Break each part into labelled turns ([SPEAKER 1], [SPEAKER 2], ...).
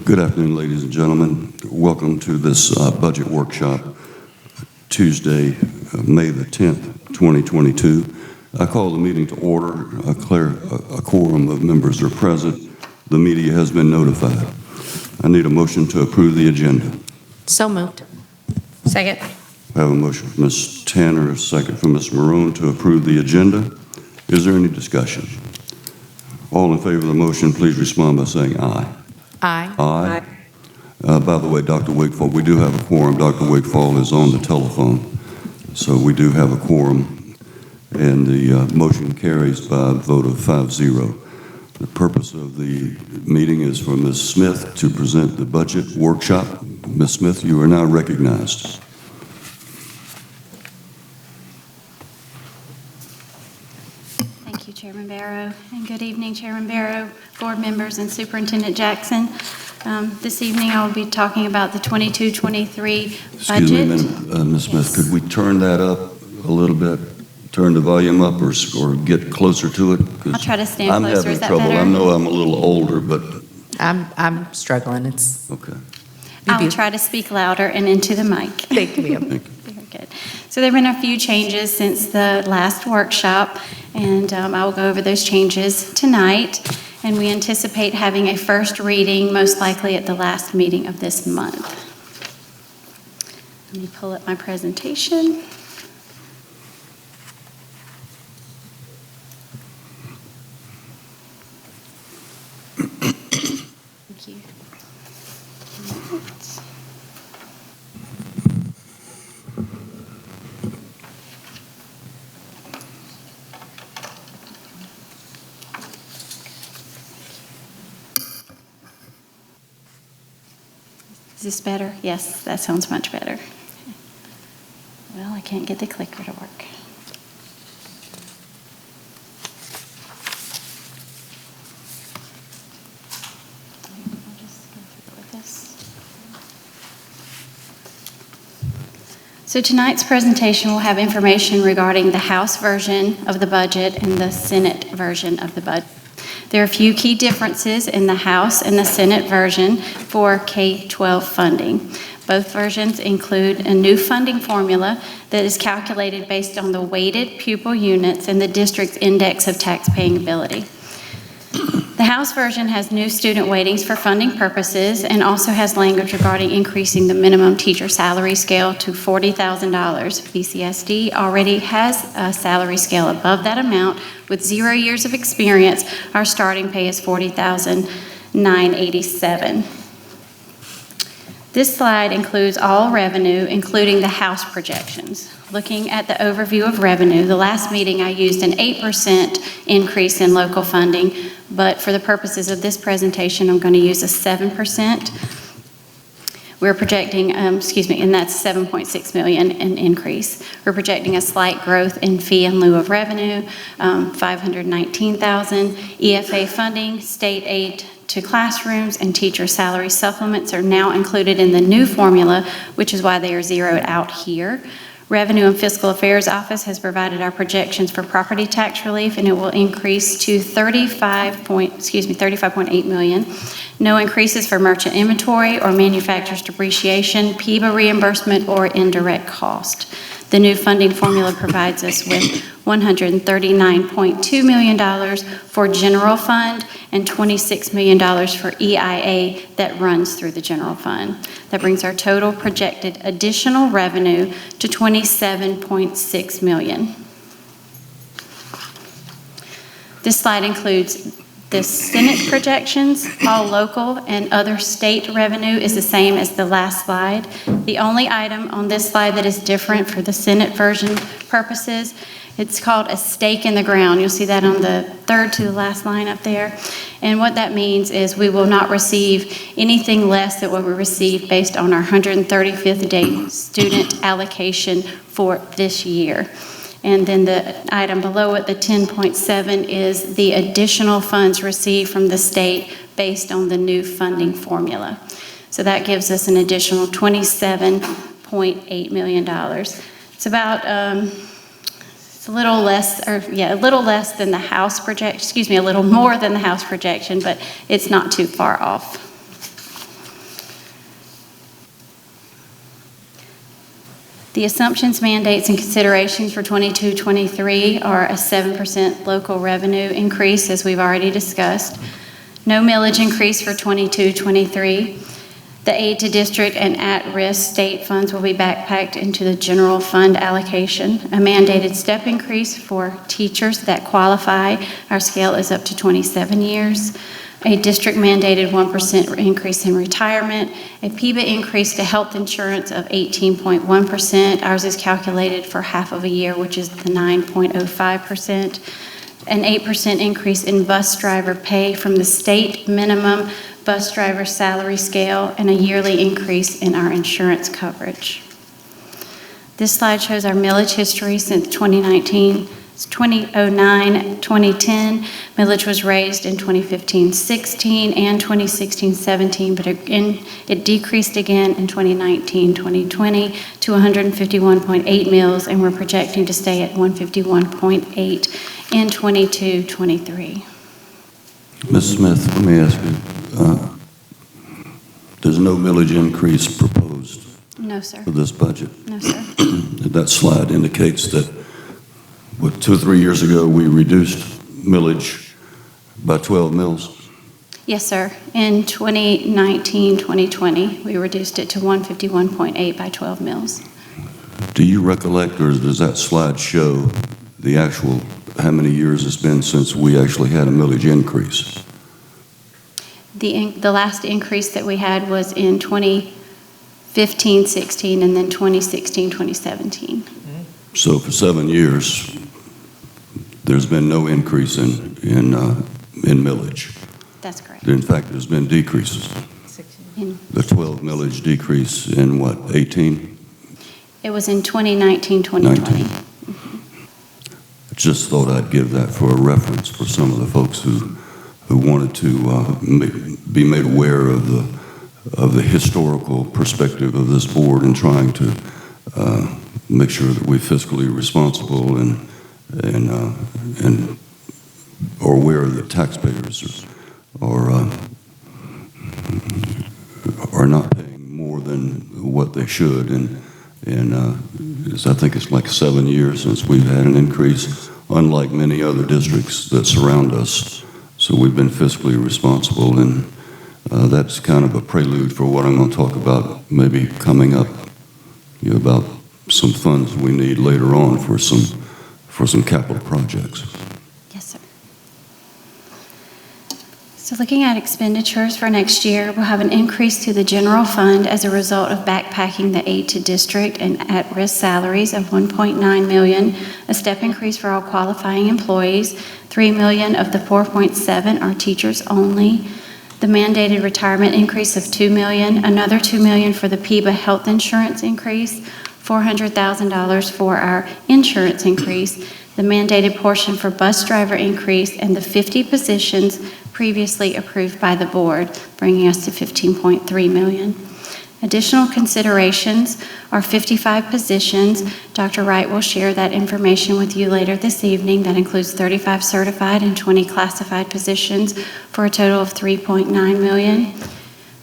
[SPEAKER 1] Good afternoon, ladies and gentlemen. Welcome to this budget workshop, Tuesday, May the 10th, 2022. I call the meeting to order. A quorum of members are present. The media has been notified. I need a motion to approve the agenda.
[SPEAKER 2] So moved. Second.
[SPEAKER 1] I have a motion from Ms. Tanner, a second from Ms. Maroon to approve the agenda. Is there any discussion? All in favor of the motion, please respond by saying aye.
[SPEAKER 2] Aye.
[SPEAKER 1] Aye. By the way, Dr. Wigfall, we do have a quorum. Dr. Wigfall is on the telephone, so we do have a quorum, and the motion carries by a vote of 5-0. The purpose of the meeting is for Ms. Smith to present the budget workshop. Ms. Smith, you are now recognized.
[SPEAKER 3] Thank you, Chairman Barrow, and good evening, Chairman Barrow, board members, and Superintendent Jackson. This evening I will be talking about the 22-23 budget.
[SPEAKER 1] Excuse me a minute, Ms. Smith, could we turn that up a little bit? Turn the volume up or get closer to it?
[SPEAKER 3] I'll try to stand closer. Is that
[SPEAKER 1] I'm having trouble.
[SPEAKER 3] better?
[SPEAKER 1] I know I'm a little older, but...
[SPEAKER 2] I'm struggling. It's
[SPEAKER 1] okay.
[SPEAKER 3] I will try to speak louder and into the mic.
[SPEAKER 2] Thank you.
[SPEAKER 1] Thank you.
[SPEAKER 3] Very good. So there have been a few changes since the last workshop, and I will go over those changes tonight. And we anticipate having a first reading, most likely at the last meeting of this month. Let me pull up my presentation. Thank you. Is this better? Yes, that sounds much better. Well, I can't get the clicker to work. I'll just go through with this. So tonight's presentation will have information regarding the House version of the budget and the Senate version of the budget. There are a few key differences in the House and the Senate version for K-12 funding. Both versions include a new funding formula that is calculated based on the weighted pupil units and the district's index of tax-paying ability. The House version has new student weightings for funding purposes and also has language regarding increasing the minimum teacher salary scale to $40,000. BCSD already has a salary scale above that amount. With 0 years of experience, our starting pay is $40,987. This slide includes all revenue, including the House projections. Looking at the overview of revenue, the last meeting I used an 8% increase in local funding, but for the purposes of this presentation, I'm going to use a 7%. We're projecting, and that's $7.6 million in increase. We're projecting a slight growth in fee in lieu of revenue, $519,000. EFA funding, state aid to classrooms, and teacher salary supplements are now included in the new formula, which is why they are zeroed out here. Revenue and Fiscal Affairs Office has provided our projections for property tax relief, and it will increase to $35.8 million. No increases for merchant inventory or manufacturer's depreciation, PIBA reimbursement, or indirect cost. The new funding formula provides us with $139.2 million for general fund and $26 million for EIA that runs through the general fund. That brings our total projected additional revenue to $27.6 million. This slide includes the Senate projections. All local and other state revenue is the same as the last slide. The only item on this slide that is different for the Senate version purposes, it's called a stake in the ground. You'll see that on the third to the last line up there. And what that means is we will not receive anything less than what we received based on our 135th day student allocation for this year. And then the item below it, the 10.7, is the additional funds received from the state based on the new funding formula. So that gives us an additional $27.8 million. It's about it's a little less, a little less than the House projection, a little more than the House projection, but it's not too far off. The assumptions, mandates, and considerations for 22-23 are a 7% local revenue increase, as we've already discussed. No millage increase for 22-23. The aid to district and at-risk state funds will be backpacked into the general fund allocation. A mandated step increase for teachers that qualify. Our scale is up to 27 years. A district-mandated 1% increase in retirement, a PIBA increase to health insurance of 18.1%. Ours is calculated for half of a year, which is the 9.05%. An 8% increase in bus driver pay from the state minimum bus driver salary scale, and a yearly increase in our insurance coverage. This slide shows our millage history since 2009, 2010. Millage was raised in 2015-16 and 2016-17, but again, it decreased again in 2019-2020 to 151.8 mills, and we're projecting to stay at 151.8 in 22-23.
[SPEAKER 1] Ms. Smith, let me ask you, there's no millage increase proposed
[SPEAKER 3] No, sir.
[SPEAKER 1] for this budget.
[SPEAKER 3] No, sir.
[SPEAKER 1] That slide indicates that, 2 or 3 years ago, we reduced millage by 12 mills.
[SPEAKER 3] Yes, sir. In 2019-2020, we reduced it to 151.8 by 12 mills.
[SPEAKER 1] Do you recollect, or does that slide show the actual, how many years it's been since we actually had a millage increase?
[SPEAKER 3] The last increase that we had was in 2015-16 and then 2016-2017.
[SPEAKER 1] So for 7 years, there's been no increase in millage.
[SPEAKER 3] That's correct.
[SPEAKER 1] In fact, there's been decreases. The 12 millage decrease in what, 18?
[SPEAKER 3] It was in 2019-2020.
[SPEAKER 1] 19. Just thought I'd give that for a reference for some of the folks who wanted to be made aware of the historical perspective of this board and trying to make sure that we're fiscally responsible and or aware that taxpayers are not paying more than what they should. And I think it's like 7 years since we've had an increase, unlike many other districts that surround us. So we've been fiscally responsible, and that's kind of a prelude for what I'm going to talk about maybe coming up, about some funds we need later on for some capital projects.
[SPEAKER 3] Yes, sir. So looking at expenditures for next year, we'll have an increase to the general fund as a result of backpacking the aid to district and at-risk salaries of $1.9 million, a step increase for all qualifying employees. $3 million of the $4.7 are teachers only. The mandated retirement increase of $2 million, another $2 million for the PIBA health insurance increase, $400,000 for our insurance increase, the mandated portion for bus driver increase, and the 50 positions previously approved by the board, bringing us to $15.3 million. Additional considerations are 55 positions. Dr. Wright will share that information with you later this evening. That includes 35 certified and 20 classified positions for a total of $3.9 million.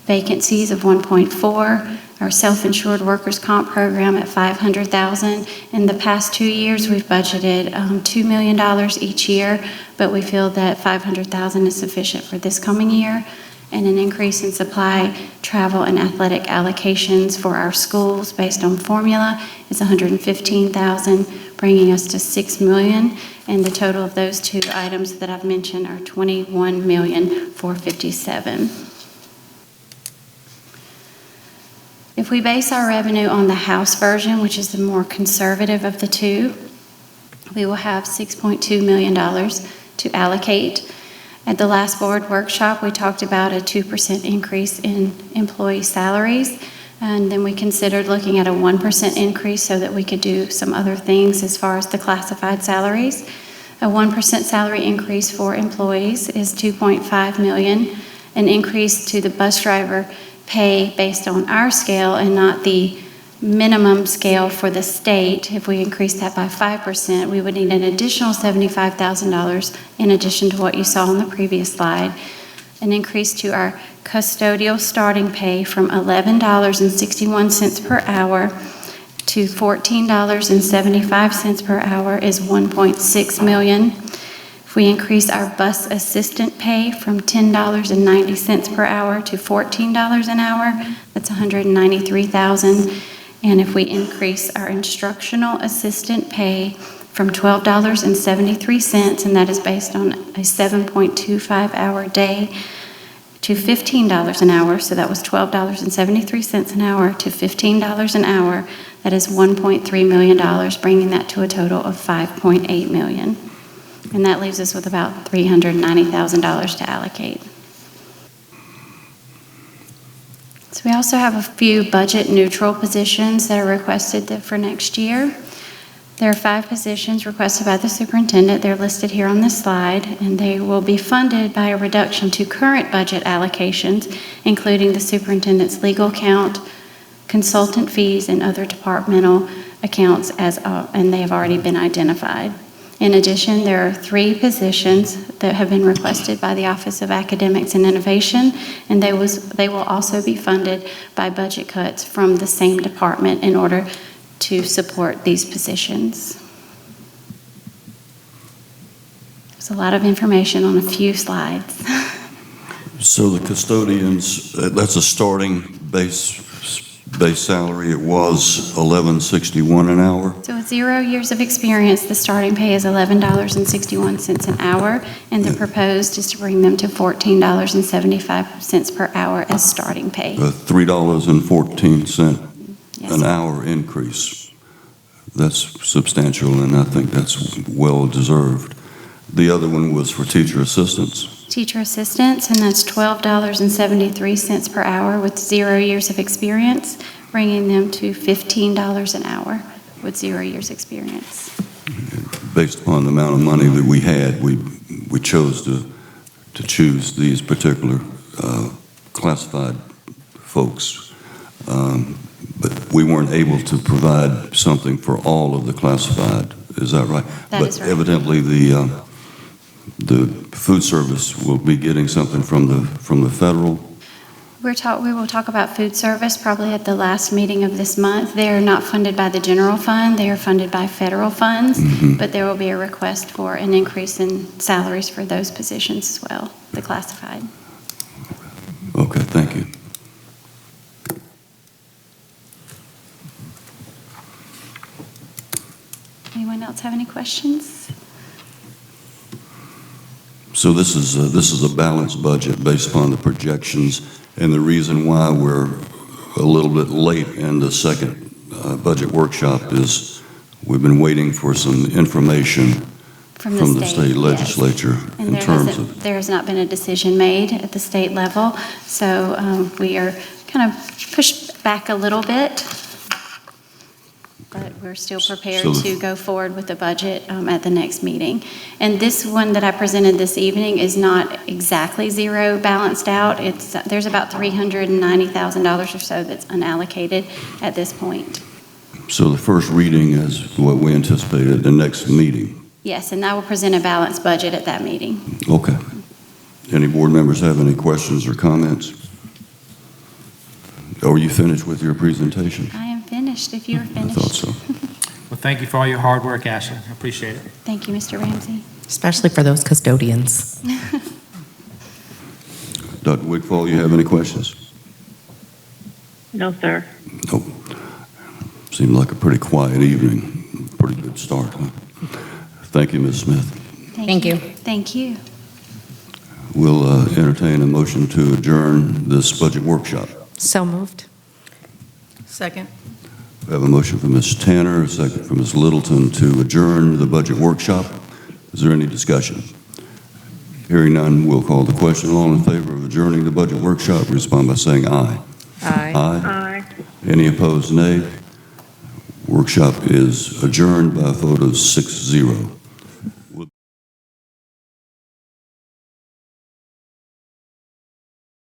[SPEAKER 3] Vacancies of 1.4. Our self-insured workers' comp program at $500,000. In the past 2 years, we've budgeted $2 million each year, but we feel that $500,000 is sufficient for this coming year. And an increase in supply, travel, and athletic allocations for our schools based on formula is $115,000, bringing us to $6 million. And the total of those two items that I've mentioned are $21,457,000. If we base our revenue on the House version, which is the more conservative of the two, we will have $6.2 million to allocate. At the last board workshop, we talked about a 2% increase in employee salaries, and then we considered looking at a 1% increase so that we could do some other things as far as the classified salaries. A 1% salary increase for employees is $2.5 million, an increase to the bus driver pay based on our scale and not the minimum scale for the state. If we increase that by 5%, we would need an additional $75,000 in addition to what you saw on the previous slide. An increase to our custodial starting pay from $11.61 per hour to $14.75 per hour is $1.6 million. If we increase our bus assistant pay from $10.90 per hour to $14 an hour, that's $193,000. And if we increase our instructional assistant pay from $12.73, and that is based on a 7.25-hour day, to $15 an hour, so that was $12.73 an hour to $15 an hour, that is $1.3 million, bringing that to a total of $5.8 million. And that leaves us with about $390,000 to allocate. So we also have a few budget neutral positions that are requested for next year. There are 5 positions requested by the superintendent. They're listed here on this slide, and they will be funded by a reduction to current budget allocations, including the superintendent's legal account, consultant fees, and other departmental accounts, and they have already been identified. In addition, there are 3 positions that have been requested by the Office of Academics and Innovation, and they will also be funded by budget cuts from the same department in order to support these positions. There's a lot of information on a few slides.
[SPEAKER 1] So the custodians, that's a starting base salary. It was $11.61 an hour.
[SPEAKER 3] So with 0 years of experience, the starting pay is $11.61 an hour, and the proposed is to bring them to $14.75 per hour as starting pay.
[SPEAKER 1] A $3.14
[SPEAKER 3] Yes,
[SPEAKER 1] an
[SPEAKER 3] sir.
[SPEAKER 1] hour increase. That's substantial, and I think that's well deserved. The other one was for teacher assistants.
[SPEAKER 3] Teacher assistants, and that's $12.73 per hour with 0 years of experience, bringing them to $15 an hour with 0 years experience.
[SPEAKER 1] Based upon the amount of money that we had, we chose to choose these particular classified folks. But we weren't able to provide something for all of the classified. Is that right?
[SPEAKER 3] That is right.
[SPEAKER 1] But evidently the food service will be getting something from the federal.
[SPEAKER 3] We will talk about food service probably at the last meeting of this month. They are not funded by the general fund. They are funded by federal funds, but there will be a request for an increase in salaries for those positions as well, the classified.
[SPEAKER 1] Okay, thank you.
[SPEAKER 3] Anyone else have any questions?
[SPEAKER 1] So this is a balanced budget based upon the projections, and the reason why we're a little bit late in the second budget workshop is we've been waiting for some information from the state legislature,
[SPEAKER 3] yes. And
[SPEAKER 1] in terms of.
[SPEAKER 3] There has not been a decision made at the state level, so we are kind of pushed back a little bit. But we're still prepared to go forward with the budget at the next meeting. And this one that I presented this evening is not exactly zero balanced out. There's about $390,000 or so that's unallocated at this point.
[SPEAKER 1] So the first reading is what we anticipated at the next meeting.
[SPEAKER 3] Yes, and I will present a balanced budget at that meeting.
[SPEAKER 1] Okay. Any board members have any questions or comments? Are you finished with your presentation?
[SPEAKER 3] I am finished, if you are finished.
[SPEAKER 1] I thought so.
[SPEAKER 4] Well, thank you for all your hard work, Ashley. I appreciate it.
[SPEAKER 3] Thank you, Mr. Ramsey.
[SPEAKER 2] Especially for those custodians.
[SPEAKER 1] Dr. Wigfall, you have any questions?
[SPEAKER 5] No, sir.
[SPEAKER 1] Nope. Seemed like a pretty quiet evening. Pretty good start, huh? Thank you, Ms. Smith.
[SPEAKER 2] Thank you.
[SPEAKER 3] Thank you.
[SPEAKER 1] We'll entertain a motion to adjourn this budget workshop.
[SPEAKER 2] So moved. Second.
[SPEAKER 1] We have a motion from Ms. Tanner, a second from Ms. Littleton to adjourn the budget workshop. Is there any discussion? Hearing none, we'll call the question. All in favor of adjourning the budget workshop, respond by saying aye.
[SPEAKER 2] Aye.
[SPEAKER 5] Aye.
[SPEAKER 1] Any opposed, nay? Workshop is adjourned by a vote of 6-0.